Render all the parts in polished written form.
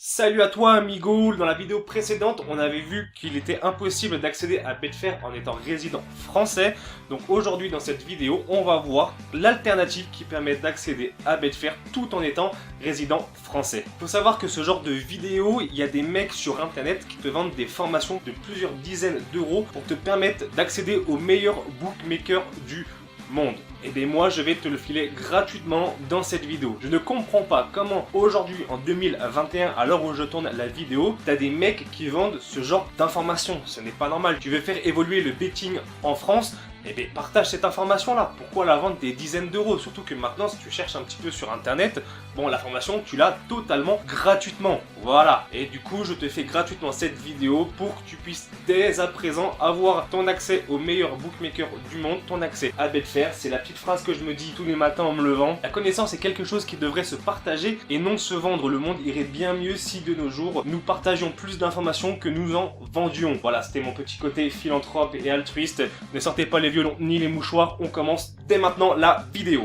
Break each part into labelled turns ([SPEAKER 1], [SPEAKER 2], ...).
[SPEAKER 1] Salut à toi amigo. Dans la vidéo précédente, on avait vu qu'il était impossible d'accéder à Betfair en étant résident français. Donc aujourd'hui dans cette vidéo, on va voir l'alternative qui permet d'accéder à Betfair tout en étant résident français. Il faut savoir que ce genre de vidéo, il y a des mecs sur internet qui te vendent des formations de plusieurs dizaines d'euros pour te permettre d'accéder aux meilleurs bookmakers du monde. Et bien moi je vais te le filer gratuitement dans cette vidéo. Je ne comprends pas comment aujourd'hui en 2021, à l'heure où je tourne la vidéo, t'as des mecs qui vendent ce genre d'informations. Ce n'est pas normal. Tu veux faire évoluer le betting en France, eh bien partage cette information là. Pourquoi la vendre des dizaines d'euros? Surtout que maintenant si tu cherches un petit peu sur internet, bon l'information tu l'as totalement gratuitement. Voilà. Et du coup je te fais gratuitement cette vidéo pour que tu puisses dès à présent avoir ton accès aux meilleurs bookmakers du monde, ton accès à Betfair. C'est la petite phrase que je me dis tous les matins en me levant. La connaissance est quelque chose qui devrait se partager et non se vendre. Le monde irait bien mieux si de nos jours nous partagions plus d'informations que nous en vendions. Voilà, c'était mon petit côté philanthrope et altruiste. Ne sortez pas les violons ni les mouchoirs, on commence dès maintenant la vidéo.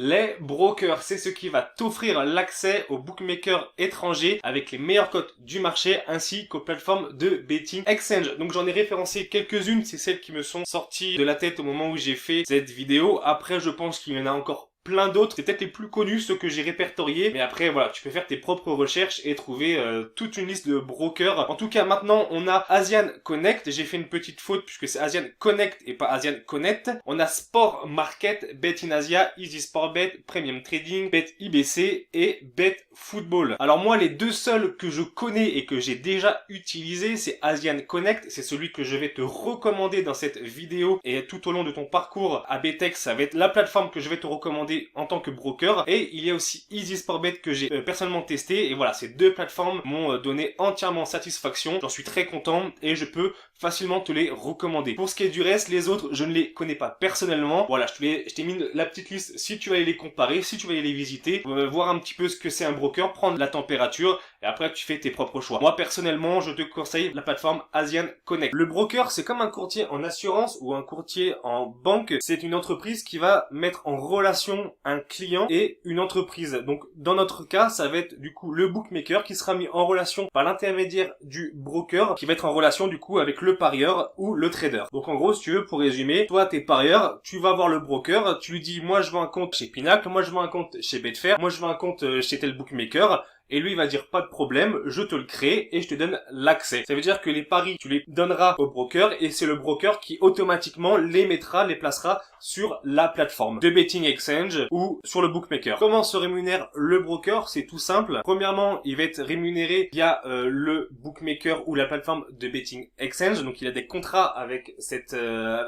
[SPEAKER 1] Les brokers, c'est ce qui va t'offrir l'accès aux bookmakers étrangers avec les meilleures cotes du marché ainsi qu'aux plateformes de betting exchange. Donc j'en ai référencé quelques-unes, c'est celles qui me sont sorties de la tête au moment où j'ai fait cette vidéo. Après je pense qu'il y en a encore plein d'autres, c'est peut-être les plus connus, ceux que j'ai répertoriés, mais après voilà, tu peux faire tes propres recherches et trouver toute une liste de brokers. En tout cas maintenant on a Asian Connect, j'ai fait une petite faute puisque c'est Asian Connect et pas Asian Connect. On a Sport Market, Bet in Asia, Easy Sport Bet, Premium Trading, Bet IBC et Bet Football. Alors moi les deux seuls que je connais et que j'ai déjà utilisés, c'est Asian Connect, c'est celui que je vais te recommander dans cette vidéo et tout au long de ton parcours à Betex, ça va être la plateforme que je vais te recommander en tant que broker. Et il y a aussi Easy Sport Bet que j'ai personnellement testé, et voilà, ces deux plateformes m'ont donné entièrement satisfaction. J'en suis très content et je peux facilement te les recommander. Pour ce qui est du reste, les autres je ne les connais pas personnellement. Voilà, je t'ai mis la petite liste si tu vas aller les comparer, si tu vas aller les visiter, voir un petit peu ce que c'est un broker, prendre la température et après tu fais tes propres choix. Moi personnellement je te conseille la plateforme Asian Connect. Le broker c'est comme un courtier en assurance ou un courtier en banque. C'est une entreprise qui va mettre en relation un client et une entreprise. Donc dans notre cas ça va être du coup le bookmaker qui sera mis en relation par l'intermédiaire du broker qui va être en relation du coup avec le parieur ou le trader. Donc en gros si tu veux, pour résumer, toi t'es parieur, tu vas voir le broker, tu lui dis moi je veux un compte chez Pinacle, moi je veux un compte chez Betfair, moi je veux un compte chez tel bookmaker. Et lui il va dire pas de problème, je te le crée et je te donne l'accès. Ça veut dire que les paris tu les donneras au broker et c'est le broker qui automatiquement les mettra, les placera sur la plateforme de betting exchange ou sur le bookmaker. Comment se rémunère le broker? C'est tout simple. Premièrement, il va être rémunéré via le bookmaker ou la plateforme de betting exchange. Donc il a des contrats avec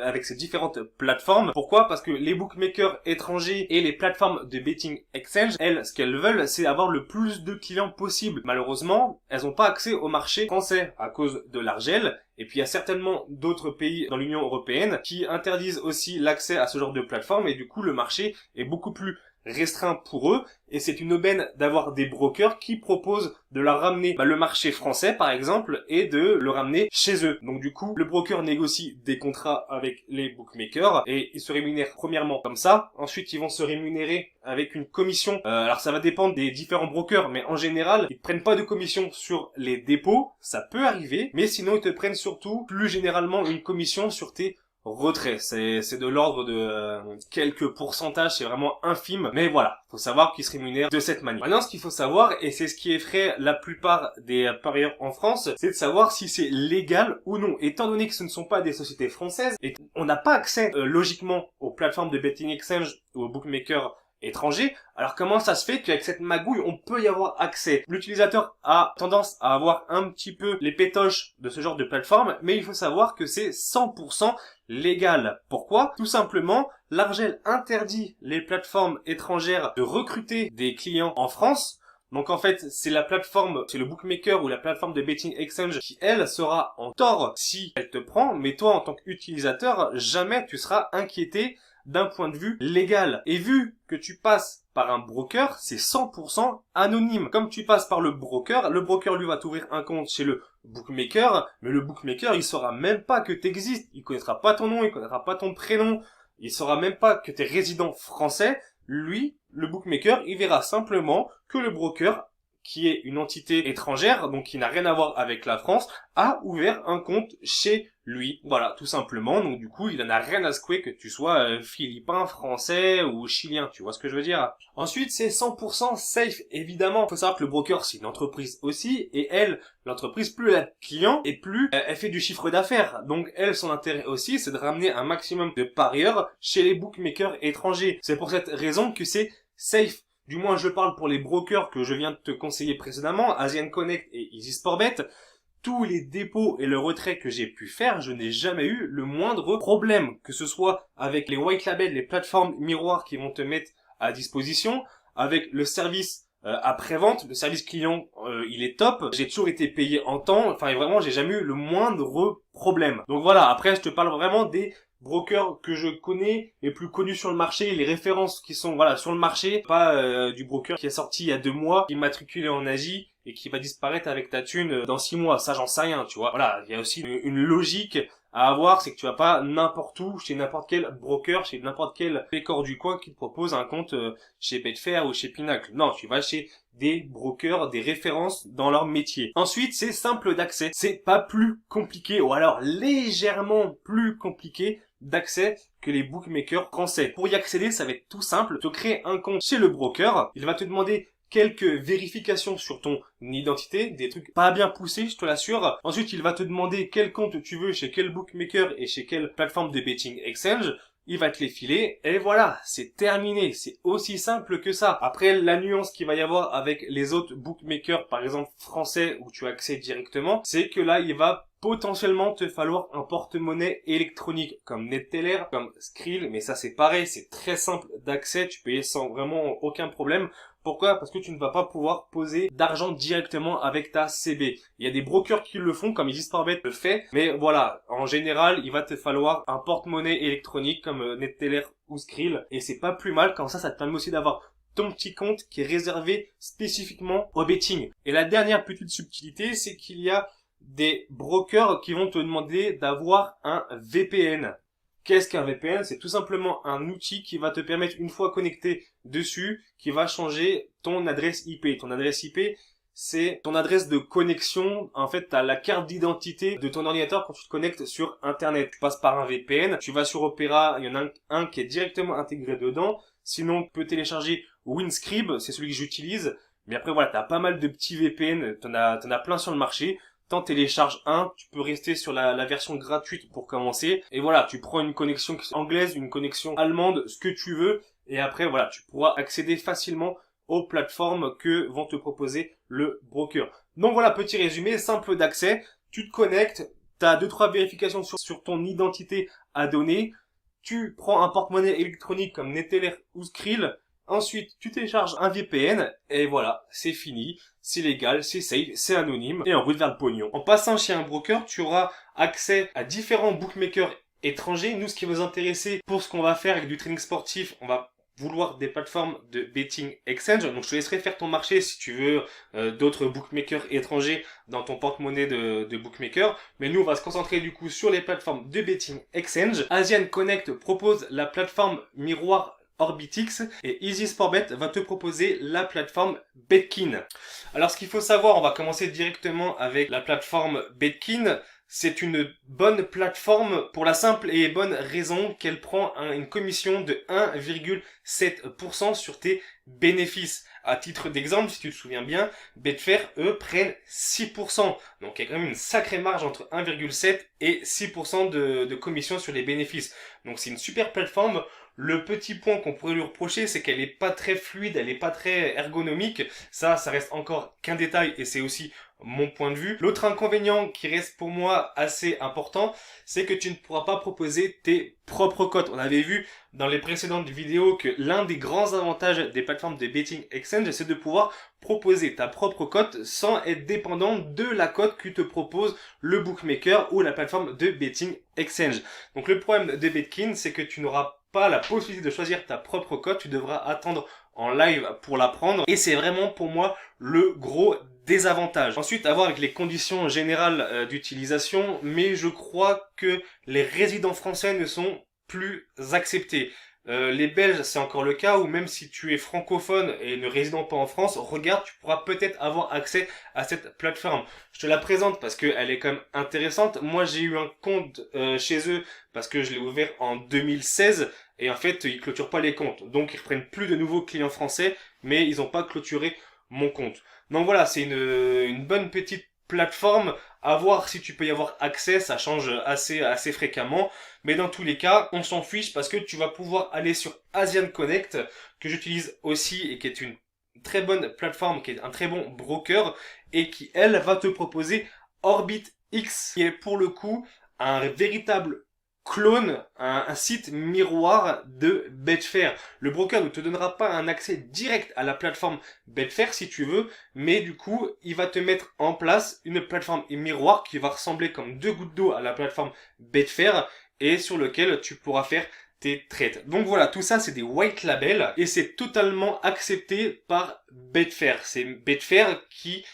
[SPEAKER 1] avec ces différentes plateformes. Pourquoi? Parce que les bookmakers étrangers et les plateformes de betting exchange, elles, ce qu'elles veulent, c'est avoir le plus de clients possible. Malheureusement, elles n'ont pas accès au marché français à cause de l'argel. Et puis il y a certainement d'autres pays dans l'Union européenne qui interdisent aussi l'accès à ce genre de plateforme et du coup le marché est beaucoup plus restreint pour eux et c'est une aubaine d'avoir des brokers qui proposent de leur ramener le marché français par exemple et de le ramener chez eux. Donc du coup le broker négocie des contrats avec les bookmakers et ils se rémunèrent premièrement comme ça, ensuite ils vont se rémunérer avec une commission. Alors ça va dépendre des différents brokers, mais en général ils ne prennent pas de commission sur les dépôts, ça peut arriver, mais sinon ils te prennent surtout plus généralement une commission sur tes retrait. C'est de l'ordre de quelques pourcentages, c'est vraiment infime, mais voilà, faut savoir qu'ils se rémunèrent de cette manière. Maintenant ce qu'il faut savoir, et c'est ce qui effraie la plupart des parieurs en France, c'est de savoir si c'est légal ou non. Étant donné que ce ne sont pas des sociétés françaises, et on n'a pas accès logiquement aux plateformes de betting exchange ou aux bookmakers étrangers, alors comment ça se fait qu'avec cette magouille on peut y avoir accès? L'utilisateur a tendance à avoir un petit peu les pétoches de ce genre de plateforme, mais il faut savoir que c'est 100% légal. Pourquoi? Tout simplement, l'argel interdit les plateformes étrangères de recruter des clients en France. Donc en fait, c'est la plateforme, c'est le bookmaker ou la plateforme de betting exchange qui, elle, sera en tort si elle te prend, mais toi, en tant qu'utilisateur, jamais tu seras inquiété d'un point de vue légal. Et vu que tu passes par un broker, c'est 100% anonyme. Comme tu passes par le broker lui va t'ouvrir un compte chez le bookmaker, mais le bookmaker, il saura même pas que tu existes, il connaîtra pas ton nom, il connaîtra pas ton prénom, il saura même pas que tu es résident français. Lui, le bookmaker, il verra simplement que le broker, qui est une entité étrangère, donc qui n'a rien à voir avec la France, a ouvert un compte chez lui. Voilà, tout simplement. Donc du coup, il en a rien à secouer que tu sois philippin, français ou chilien. Tu vois ce que je veux dire? Ensuite, c'est 100% safe, évidemment. Il faut savoir que le broker, c'est une entreprise aussi, et elle, l'entreprise, plus elle a de clients, et plus elle fait du chiffre d'affaires. Donc elle, son intérêt aussi, c'est de ramener un maximum de parieurs chez les bookmakers étrangers. C'est pour cette raison que c'est safe. Du moins, je parle pour les brokers que je viens de te conseiller précédemment, Asian Connect et Easy Sportbet. Tous les dépôts et le retrait que j'ai pu faire, je n'ai jamais eu le moindre problème. Que ce soit avec les white labels, les plateformes miroirs qui vont te mettre à disposition, avec le service après-vente, le service client, il est top. J'ai toujours été payé en temps. Enfin, vraiment, j'ai jamais eu le moindre problème. Donc voilà, après, je te parle vraiment des brokers que je connais, les plus connus sur le marché, les références qui sont voilà sur le marché, pas du broker qui est sorti il y a 2 mois, qui est matriculé en Asie et qui va disparaître avec ta thune dans 6 mois. Ça, j'en sais rien, tu vois. Voilà, il y a aussi une logique à avoir, c'est que tu vas pas n'importe où, chez n'importe quel broker, chez n'importe quel pécor du coin qui te propose un compte chez Betfair ou chez Pinacle. Non, tu vas chez des brokers, des références dans leur métier. Ensuite, c'est simple d'accès. C'est pas plus compliqué, ou alors légèrement plus compliqué d'accès que les bookmakers français. Pour y accéder, ça va être tout simple. Tu crées un compte chez le broker. Il va te demander quelques vérifications sur ton identité, des trucs pas bien poussés, je te l'assure. Ensuite, il va te demander quel compte tu veux chez quel bookmaker et chez quelle plateforme de betting exchange. Il va te les filer et voilà, c'est terminé. C'est aussi simple que ça. Après, la nuance qu'il va y avoir avec les autres bookmakers, par exemple français, où tu accèdes directement, c'est que là, il va potentiellement te falloir un porte-monnaie électronique comme NetTeller, comme Skrill, mais ça c'est pareil, c'est très simple d'accès, tu peux y aller sans vraiment aucun problème. Pourquoi? Parce que tu ne vas pas pouvoir poser d'argent directement avec ta CB. Il y a des brokers qui le font, comme Easy Sportbet le fait, mais voilà, en général, il va te falloir un porte-monnaie électronique comme NetTeller ou Skrill, et c'est pas plus mal, comme ça te permet aussi d'avoir ton petit compte qui est réservé spécifiquement au betting. Et la dernière petite subtilité, c'est qu'il y a des brokers qui vont te demander d'avoir un VPN. Qu'est-ce qu'un VPN? C'est tout simplement un outil qui va te permettre, une fois connecté dessus, qui va changer ton adresse IP. Ton adresse IP, c'est ton adresse de connexion. En fait, tu as la carte d'identité de ton ordinateur quand tu te connectes sur Internet. Tu passes par un VPN, tu vas sur Opera, il y en a un qui est directement intégré dedans. Sinon, tu peux télécharger Windscribe, c'est celui que j'utilise. Mais après, voilà, tu as pas mal de petits VPN, t'en as plein sur le marché. T'en télécharges un, tu peux rester sur la version gratuite pour commencer. Et voilà, tu prends une connexion anglaise, une connexion allemande, ce que tu veux. Et après, voilà, tu pourras accéder facilement aux plateformes que vont te proposer le broker. Donc voilà, petit résumé, simple d'accès. Tu te connectes, tu as 2-3 vérifications sur ton identité à donner. Tu prends un porte-monnaie électronique comme NetTeller ou Skrill. Ensuite, tu télécharges un VPN et voilà, c'est fini, c'est légal, c'est safe, c'est anonyme et en route vers le pognon. En passant chez un broker, tu auras accès à différents bookmakers étrangers. Nous, ce qui va nous intéresser pour ce qu'on va faire avec du trading sportif, on va vouloir des plateformes de betting exchange. Donc, je te laisserai faire ton marché si tu veux d'autres bookmakers étrangers dans ton porte-monnaie de bookmaker. Mais nous, on va se concentrer du coup sur les plateformes de betting exchange. Asian Connect propose la plateforme miroir Orbitix et Easy Sportbet va te proposer la plateforme Betkin. Alors ce qu'il faut savoir, on va commencer directement avec la plateforme Betkin. C'est une bonne plateforme pour la simple et bonne raison qu'elle prend une commission de 1,7% sur tes bénéfices. À titre d'exemple, si tu te souviens bien, Betfair, eux, prennent 6%. Donc il y a quand même une sacrée marge entre 1,7 et 6% de commission sur les bénéfices. Donc c'est une super plateforme. Le petit point qu'on pourrait lui reprocher, c'est qu'elle est pas très fluide, elle est pas très ergonomique. Ça reste encore qu'un détail et c'est aussi mon point de vue. L'autre inconvénient qui reste pour moi assez important, c'est que tu ne pourras pas proposer tes propres cotes. On avait vu dans les précédentes vidéos que l'un des grands avantages des plateformes de betting exchange, c'est de pouvoir proposer ta propre cote sans être dépendant de la cote que te propose le bookmaker ou la plateforme de betting exchange. Donc le problème de Betkin, c'est que tu n'auras pas la possibilité de choisir ta propre cote, tu devras attendre en live pour la prendre. Et c'est vraiment pour moi le gros désavantage. Ensuite, à voir avec les conditions générales d'utilisation, mais je crois que les résidents français ne sont plus acceptés. Les Belges, c'est encore le cas, ou même si tu es francophone et ne résidant pas en France, regarde, tu pourras peut-être avoir accès à cette plateforme. Je te la présente parce qu'elle est quand même intéressante. Moi, j'ai eu un compte chez eux parce que je l'ai ouvert en 2016 et en fait, ils clôturent pas les comptes. Donc, ils reprennent plus de nouveaux clients français, mais ils n'ont pas clôturé mon compte. Donc voilà, c'est une bonne petite plateforme. À voir si tu peux y avoir accès, ça change assez fréquemment. Mais dans tous les cas, on s'en fiche parce que tu vas pouvoir aller sur Asian Connect, que j'utilise aussi et qui est une très bonne plateforme, qui est un très bon broker et qui, elle, va te proposer OrbitX, qui est pour le coup un véritable clone, un site miroir de Betfair. Le broker ne te donnera pas un accès direct à la plateforme Betfair si tu veux, mais du coup, il va te mettre en place une plateforme miroir qui va ressembler comme deux gouttes d'eau à la plateforme Betfair et sur lequel tu pourras faire tes trades. Donc voilà, tout ça c'est des white labels et c'est totalement accepté par Betfair. C'est Betfair qui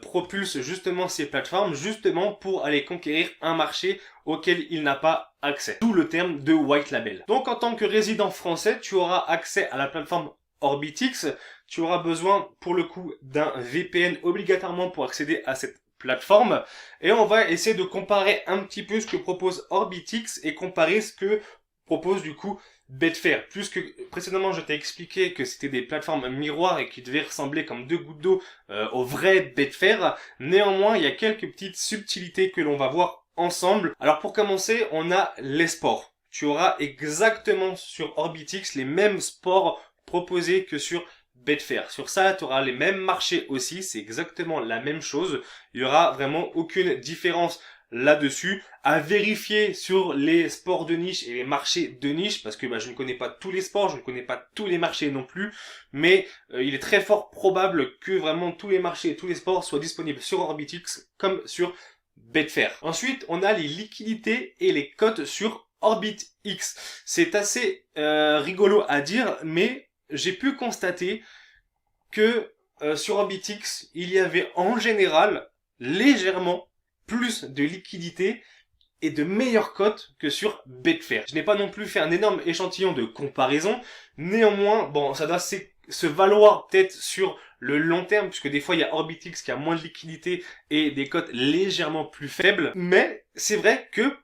[SPEAKER 1] propulse justement ces plateformes justement pour aller conquérir un marché auquel il n'a pas accès. D'où le terme de white label. Donc en tant que résident français, tu auras accès à la plateforme OrbitX. Tu auras besoin pour le coup d'un VPN obligatoirement pour accéder à cette plateforme. Et on va essayer de comparer un petit peu ce que propose OrbitX et comparer ce que propose du coup Betfair. Puisque précédemment je t'ai expliqué que c'était des plateformes miroirs et qui devaient ressembler comme deux gouttes d'eau au vrai Betfair. Néanmoins, il y a quelques petites subtilités que l'on va voir ensemble. Alors pour commencer, on a les sports. Tu auras exactement sur OrbitX les mêmes sports proposés que sur Betfair. Sur ça, tu auras les mêmes marchés aussi. C'est exactement la même chose. Il y aura vraiment aucune différence là-dessus. À vérifier sur les sports de niche et les marchés de niche, parce que je ne connais pas tous les sports, je ne connais pas tous les marchés non plus, mais il est très fort probable que vraiment tous les marchés et tous les sports soient disponibles sur OrbitX comme sur Betfair. Ensuite, on a les liquidités et les cotes sur OrbitX. C'est assez rigolo à dire, mais j'ai pu constater que sur OrbitX, il y avait en général légèrement plus de liquidité et de meilleures cotes que sur Betfair. Je n'ai pas non plus fait un énorme échantillon de comparaison. Néanmoins, bon, ça doit se valoir peut-être sur le long terme, puisque des fois il y a OrbitX qui a moins de liquidité et des cotes légèrement plus faibles. Mais c'est vrai que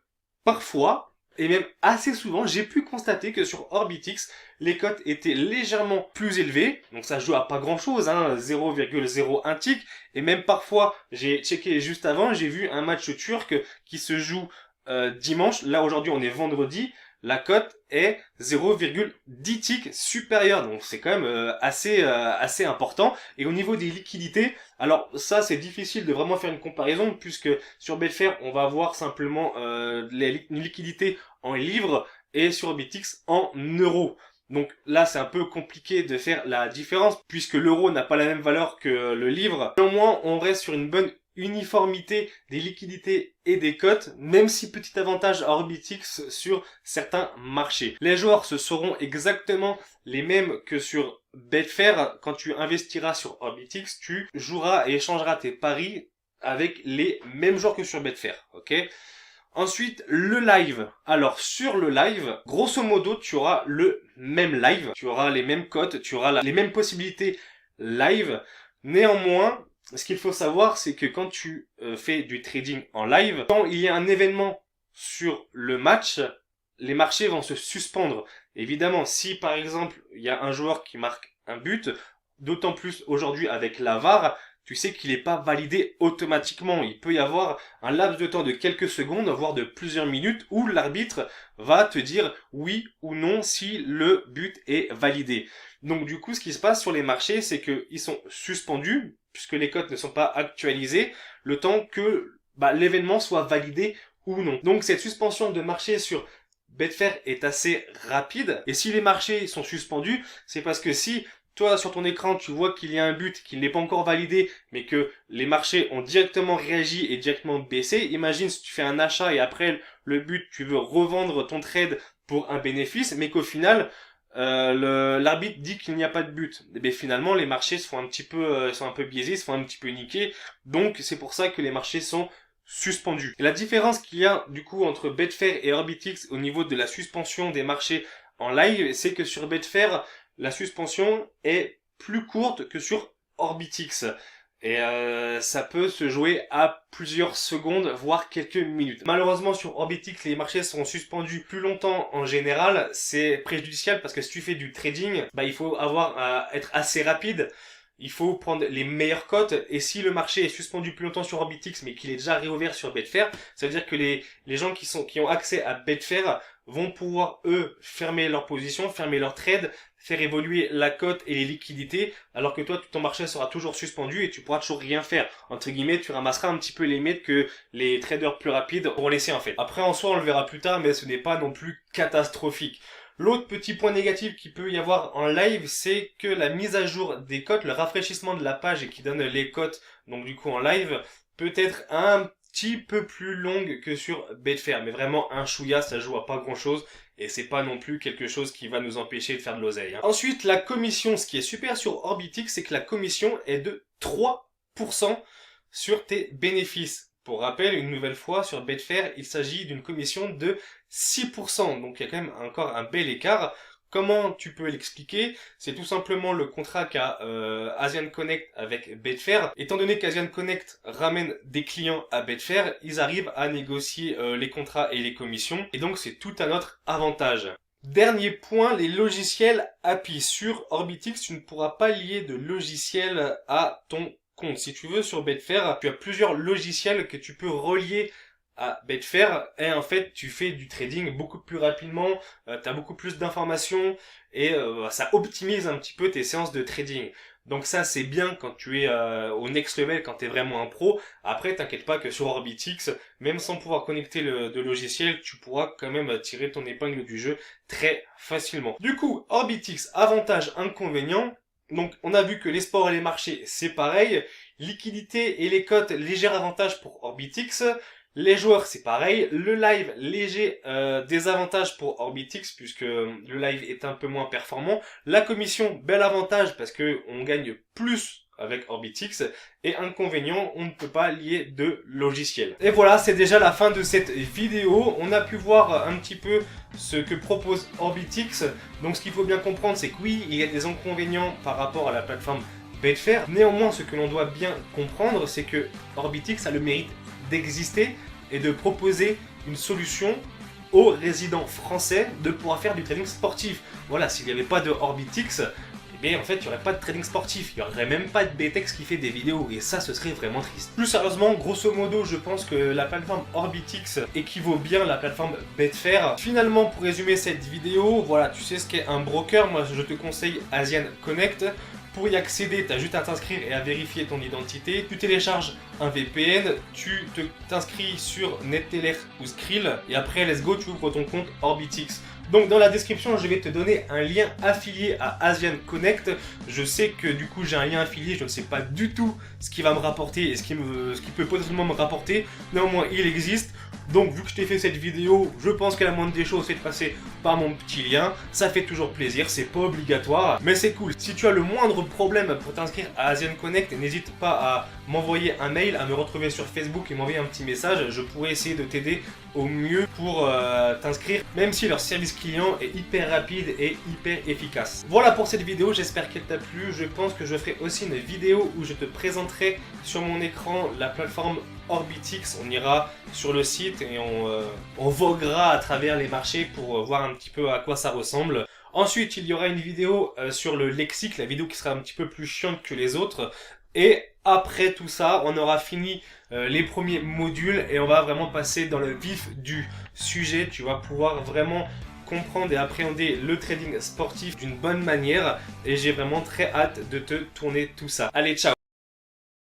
[SPEAKER 1] parfois, et même assez souvent, j'ai pu constater que sur OrbitX, les cotes étaient légèrement plus élevées. Donc ça joue à pas grand chose, 0,01 tick. Et même parfois, j'ai checké juste avant, j'ai vu un match turc qui se joue dimanche. Là aujourd'hui on est vendredi. La cote est 0,10 tick supérieure. Donc c'est quand même assez important. Et au niveau des liquidités, alors ça c'est difficile de vraiment faire une comparaison puisque sur Betfair on va avoir simplement une liquidité en livres et sur OrbitX en euros. Donc là c'est un peu compliqué de faire la différence puisque l'euro n'a pas la même valeur que le livre. Néanmoins on reste sur une bonne uniformité des liquidités et des cotes, même si petit avantage à OrbitX sur certains marchés. Les joueurs ce seront exactement les mêmes que sur Betfair. Quand tu investiras sur OrbitX, tu joueras et échangeras tes paris avec les mêmes joueurs que sur Betfair, ok ? Ensuite, le live. Alors, sur le live, grosso modo, tu auras le même live, tu auras les mêmes cotes, tu auras les mêmes possibilités live. Néanmoins, ce qu'il faut savoir, c'est que quand tu fais du trading en live, quand il y a un événement sur le match, les marchés vont se suspendre. Évidemment, si par exemple, il y a un joueur qui marque un but, d'autant plus aujourd'hui avec la VAR, tu sais qu'il n'est pas validé automatiquement. Il peut y avoir un laps de temps de quelques secondes, voire de plusieurs minutes, où l'arbitre va te dire oui ou non si le but est validé. Donc du coup, ce qui se passe sur les marchés, c'est qu'ils sont suspendus, puisque les cotes ne sont pas actualisées, le temps que l'événement soit validé ou non. Donc cette suspension de marché sur Betfair est assez rapide, et si les marchés sont suspendus, c'est parce que si toi sur ton écran tu vois qu'il y a un but qui n'est pas encore validé mais que les marchés ont directement réagi et directement baissé, imagine si tu fais un achat et après le but tu veux revendre ton trade pour un bénéfice mais qu'au final l'arbitre dit qu'il n'y a pas de but. Et bien finalement les marchés sont un peu biaisés, sont un petit peu niqués, donc c'est pour ça que les marchés sont suspendus. Et la différence qu'il y a du coup entre Betfair et Orbitix au niveau de la suspension des marchés en live, c'est que sur Betfair, la suspension est plus courte que sur Orbitix. Et ça peut se jouer à plusieurs secondes, voire quelques minutes. Malheureusement, sur Orbitix, les marchés sont suspendus plus longtemps en général. C'est préjudiciable parce que si tu fais du trading, il faut être assez rapide. Il faut prendre les meilleures cotes, et si le marché est suspendu plus longtemps sur Orbitix mais qu'il est déjà réouvert sur Betfair, ça veut dire que les gens qui ont accès à Betfair vont pouvoir eux fermer leur position, fermer leur trade, faire évoluer la cote et les liquidités, alors que toi ton marché sera toujours suspendu et tu pourras toujours rien faire. Entre guillemets, tu ramasseras un petit peu les mètres que les traders plus rapides auront laissé en fait. Après en soi on le verra plus tard, mais ce n'est pas non plus catastrophique. L'autre petit point négatif qu'il peut y avoir en live, c'est que la mise à jour des cotes, le rafraîchissement de la page et qui donne les cotes, donc du coup en live, peut être un petit peu plus longue que sur Betfair. Mais vraiment un chouïa, ça joue à pas grand chose. Et c'est pas non plus quelque chose qui va nous empêcher de faire de l'oseille. Ensuite, la commission. Ce qui est super sur Orbitix, c'est que la commission est de 3% sur tes bénéfices. Pour rappel, une nouvelle fois, sur Betfair, il s'agit d'une commission de 6%. Donc il y a quand même encore un bel écart. Comment tu peux l'expliquer? C'est tout simplement le contrat qu'a Asian Connect avec Betfair. Étant donné qu'Asian Connect ramène des clients à Betfair, ils arrivent à négocier les contrats et les commissions. Et donc c'est tout à notre avantage. Dernier point, les logiciels API. Sur Orbitix, tu ne pourras pas lier de logiciel à ton compte. Si tu veux, sur Betfair, tu as plusieurs logiciels que tu peux relier à Betfair et en fait tu fais du trading beaucoup plus rapidement, tu as beaucoup plus d'informations et ça optimise un petit peu tes séances de trading. Donc ça c'est bien quand tu es au next level, quand tu es vraiment un pro. Après t'inquiète pas que sur Orbitix, même sans pouvoir connecter de logiciel, tu pourras quand même tirer ton épingle du jeu très facilement. Du coup, Orbitix, avantage, inconvénient. Donc on a vu que les sports et les marchés c'est pareil, liquidité et les cotes, léger avantage pour Orbitix, les joueurs c'est pareil, le live léger désavantage pour Orbitix puisque le live est un peu moins performant, la commission bel avantage parce que on gagne plus avec Orbitix, et inconvénient, on ne peut pas lier de logiciel. Et voilà, c'est déjà la fin de cette vidéo. On a pu voir un petit peu ce que propose Orbitix. Donc ce qu'il faut bien comprendre, c'est que oui, il y a des inconvénients par rapport à la plateforme Betfair. Néanmoins, ce que l'on doit bien comprendre, c'est que Orbitix a le mérite d'exister et de proposer une solution aux résidents français de pouvoir faire du trading sportif. Voilà, s'il n'y avait pas de Orbitix, eh bien en fait il n'y aurait pas de trading sportif, il n'y aurait même pas de BTEX qui fait des vidéos, et ça ce serait vraiment triste. Plus sérieusement, grosso modo, je pense que la plateforme Orbitix équivaut bien à la plateforme Betfair. Finalement, pour résumer cette vidéo, voilà, tu sais ce qu'est un broker, moi je te conseille Asian Connect. Pour y accéder, tu as juste à t'inscrire et à vérifier ton identité. Tu télécharges un VPN, tu t'inscris sur NetTeller ou Skrill, et après, let's go, tu ouvres ton compte Orbitix. Donc dans la description, je vais te donner un lien affilié à Asian Connect. Je sais que du coup j'ai un lien affilié, je ne sais pas du tout ce qui va me rapporter et ce qui peut potentiellement me rapporter. Néanmoins, il existe. Donc vu que je t'ai fait cette vidéo, je pense que la moindre des choses c'est de passer par mon petit lien. Ça fait toujours plaisir, c'est pas obligatoire, mais c'est cool. Si tu as le moindre problème pour t'inscrire à Asian Connect, n'hésite pas à m'envoyer un mail, à me retrouver sur Facebook et m'envoyer un petit message. Je pourrais essayer de t'aider au mieux pour t'inscrire, même si leur service client est hyper rapide et hyper efficace. Voilà pour cette vidéo, j'espère qu'elle t'a plu. Je pense que je ferai aussi une vidéo où je te présenterai sur mon écran la plateforme Orbitix. On ira sur le site et on voguera à travers les marchés pour voir un petit peu à quoi ça ressemble. Ensuite, il y aura une vidéo sur le lexique, la vidéo qui sera un petit peu plus chiante que les autres. Et après tout ça, on aura fini les premiers modules et on va vraiment passer dans le vif du sujet. Tu vas pouvoir vraiment comprendre et appréhender le trading sportif d'une bonne manière et j'ai vraiment très hâte de te tourner tout ça. Allez, ciao!